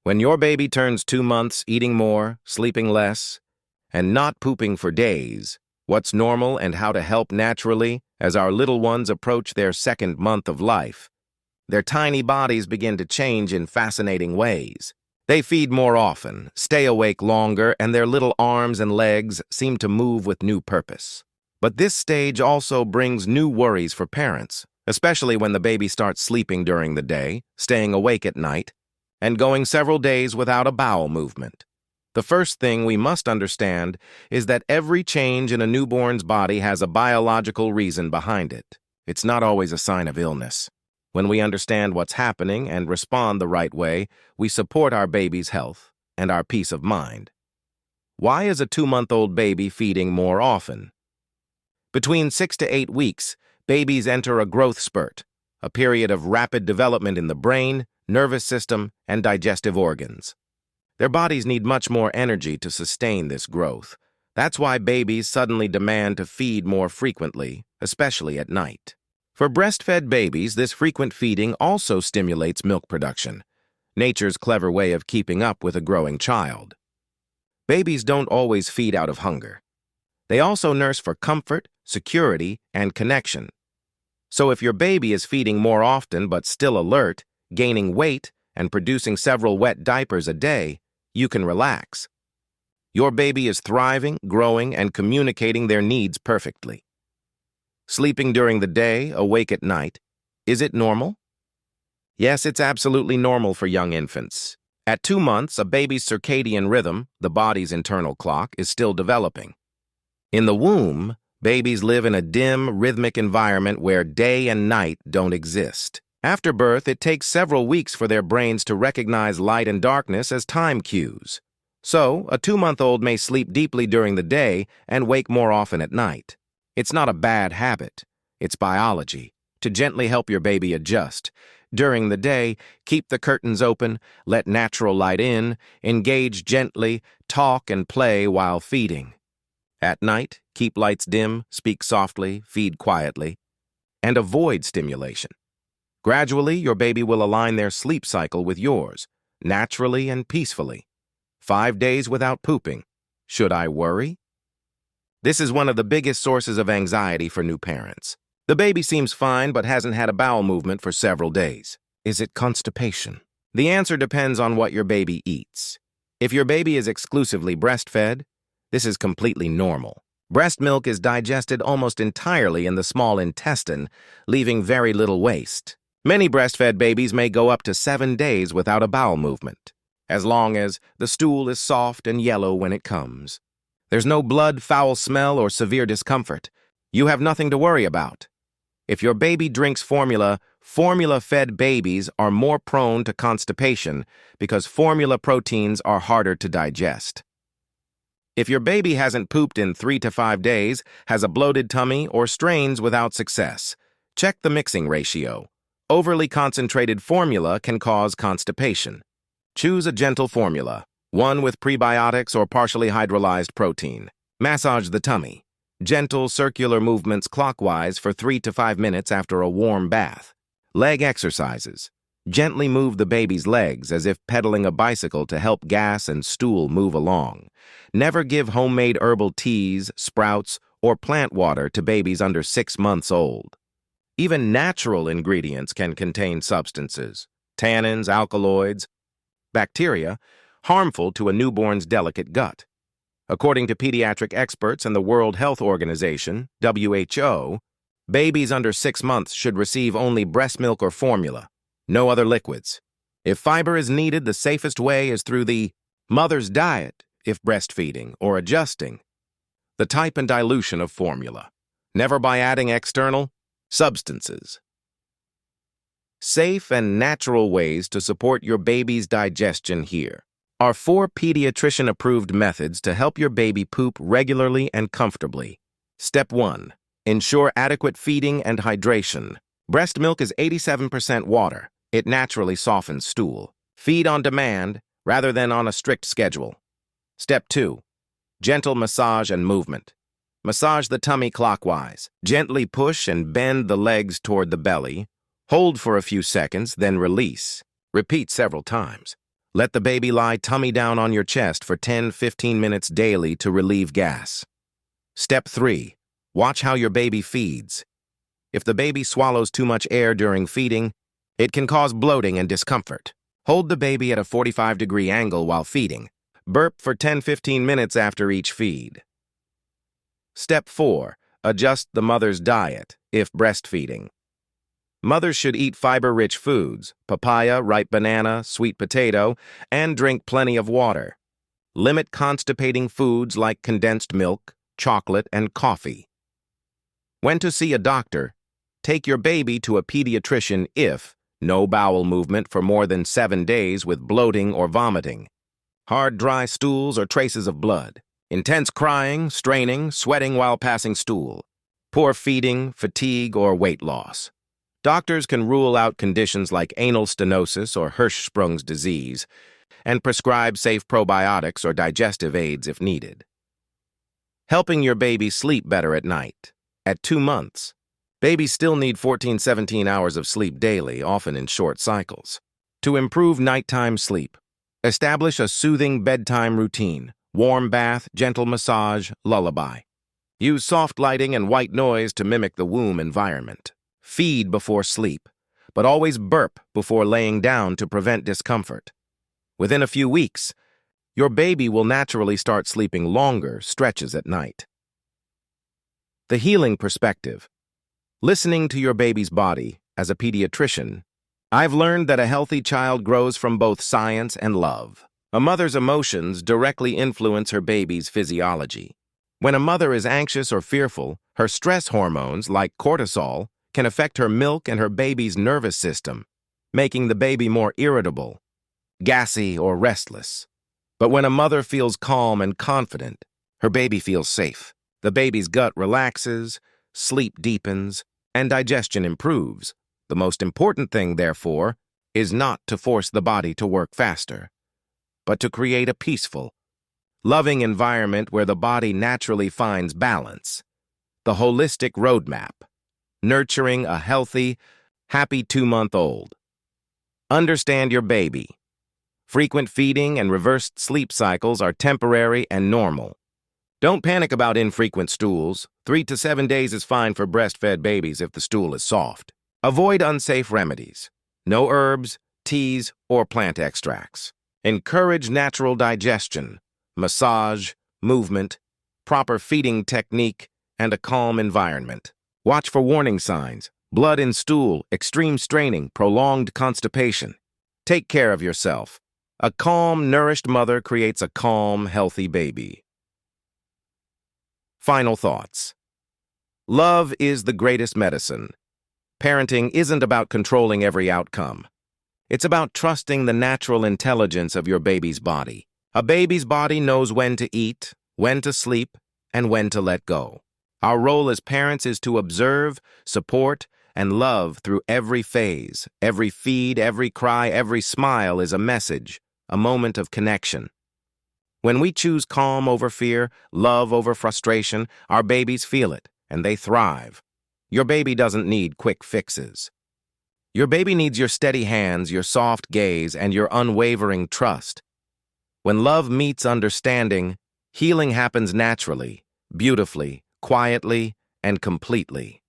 When your baby turns 2 months, eating more, sleeping less, and not pooping for days, what's normal and how to help naturally as our little ones approach their second month of life? Their tiny bodies begin to change in fascinating ways. They feed more often, stay awake longer, and their little arms and legs seem to move with new purpose. But this stage also brings new worries for parents, especially when the baby starts sleeping during the day, staying awake at night, and going several days without a bowel movement. The first thing we must understand is that every change in a newborn's body has a biological reason behind it. It's not always a sign of illness. When we understand what's happening and respond the right way, we support our baby's health and our peace of mind. Why is a 2-month-old baby feeding more often? Between 6 to 8 weeks, babies enter a growth spurt, a period of rapid development in the brain, nervous system, and digestive organs. Their bodies need much more energy to sustain this growth. That's why babies suddenly demand to feed more frequently, especially at night. For breastfed babies, this frequent feeding also stimulates milk production, nature's clever way of keeping up with a growing child. Babies don't always feed out of hunger. They also nurse for comfort, security, and connection. So if your baby is feeding more often but still alert, gaining weight, and producing several wet diapers a day, you can relax. Your baby is thriving, growing, and communicating their needs perfectly. Sleeping during the day, awake at night. Is it normal? Yes, it's absolutely normal for young infants. At 2 months, a baby's circadian rhythm, the body's internal clock, is still developing. In the womb, babies live in a dim, rhythmic environment where day and night don't exist. After birth, it takes several weeks for their brains to recognize light and darkness as time cues. So, a 2-month-old may sleep deeply during the day and wake more often at night. It's not a bad habit. It's biology, to gently help your baby adjust. During the day, keep the curtains open, let natural light in, engage gently, talk and play while feeding. At night, keep lights dim, speak softly, feed quietly, and avoid stimulation. Gradually, your baby will align their sleep cycle with yours, naturally and peacefully. 5 days without pooping. Should I worry? This is one of the biggest sources of anxiety for new parents. The baby seems fine but hasn't had a bowel movement for several days. Is it constipation? The answer depends on what your baby eats. If your baby is exclusively breastfed, this is completely normal. Breast milk is digested almost entirely in the small intestine, leaving very little waste. Many breastfed babies may go up to 7 days without a bowel movement, as long as the stool is soft and yellow when it comes. There's no blood, foul smell, or severe discomfort. You have nothing to worry about. If your baby drinks formula, formula-fed babies are more prone to constipation because formula proteins are harder to digest. If your baby hasn't pooped in 3 to 5 days, has a bloated tummy, or strains without success, check the mixing ratio. Overly concentrated formula can cause constipation. Choose a gentle formula, one with prebiotics or partially hydrolyzed protein. Massage the tummy. Gentle circular movements clockwise for 3 to 5 minutes after a warm bath. Leg exercises. Gently move the baby's legs as if pedaling a bicycle to help gas and stool move along. Never give homemade herbal teas, sprouts, or plant water to babies under 6 months old. Even natural ingredients can contain substances, tannins, alkaloids, bacteria, harmful to a newborn's delicate gut. According to pediatric experts and the World Health Organization, WHO, babies under 6 months should receive only breast milk or formula, no other liquids. If fiber is needed, the safest way is through the mother's diet if breastfeeding or adjusting the type and dilution of formula, never by adding external substances. Safe and natural ways to support your baby's digestion here are 4 pediatrician-approved methods to help your baby poop regularly and comfortably. Step 1. Ensure adequate feeding and hydration. Breast milk is 87% water. It naturally softens stool. Feed on demand rather than on a strict schedule. Step 2. Gentle massage and movement. Massage the tummy clockwise. Gently push and bend the legs toward the belly. Hold for a few seconds, then release. Repeat several times. Let the baby lie tummy down on your chest for 10-15 minutes daily to relieve gas. Step 3. Watch how your baby feeds. If the baby swallows too much air during feeding, it can cause bloating and discomfort. Hold the baby at a 45-degree angle while feeding. Burp for 10-15 minutes after each feed. Step 4. Adjust the mother's diet if breastfeeding. Mothers should eat fiber-rich foods, papaya, ripe banana, sweet potato, and drink plenty of water. Limit constipating foods like condensed milk, chocolate, and coffee. When to see a doctor, take your baby to a pediatrician if no bowel movement for more than 7 days with bloating or vomiting, hard, dry stools or traces of blood, intense crying, straining, sweating while passing stool, poor feeding, fatigue, or weight loss. Doctors can rule out conditions like anal stenosis or Hirschsprung's disease and prescribe safe probiotics or digestive aids if needed. Helping your baby sleep better at night. At 2 months, babies still need 14-17 hours of sleep daily, often in short cycles. To improve nighttime sleep, establish a soothing bedtime routine, warm bath, gentle massage, lullaby. Use soft lighting and white noise to mimic the womb environment. Feed before sleep, but always burp before laying down to prevent discomfort. Within a few weeks, your baby will naturally start sleeping longer stretches at night. The healing perspective. Listening to your baby's body, as a pediatrician, I've learned that a healthy child grows from both science and love. A mother's emotions directly influence her baby's physiology. When a mother is anxious or fearful, her stress hormones, like cortisol, can affect her milk and her baby's nervous system, making the baby more irritable, gassy, or restless. But when a mother feels calm and confident, her baby feels safe. The baby's gut relaxes, sleep deepens, and digestion improves. The most important thing, therefore, is not to force the body to work faster, but to create a peaceful, loving environment where the body naturally finds balance. The holistic roadmap. Nurturing a healthy, happy 2-month-old. Understand your baby. Frequent feeding and reversed sleep cycles are temporary and normal. Don't panic about infrequent stools. 3 to 7 days is fine for breastfed babies if the stool is soft. Avoid unsafe remedies. No herbs, teas, or plant extracts. Encourage natural digestion, massage, movement, proper feeding technique, and a calm environment. Watch for warning signs: blood in stool, extreme straining, prolonged constipation. Take care of yourself. A calm, nourished mother creates a calm, healthy baby. Final thoughts. Love is the greatest medicine. Parenting isn't about controlling every outcome. It's about trusting the natural intelligence of your baby's body. A baby's body knows when to eat, when to sleep, and when to let go. Our role as parents is to observe, support, and love through every phase. Every feed, every cry, every smile is a message, a moment of connection. When we choose calm over fear, love over frustration, our babies feel it, and they thrive. Your baby doesn't need quick fixes. Your baby needs your steady hands, your soft gaze, and your unwavering trust. When love meets understanding, healing happens naturally, beautifully, quietly, and completely.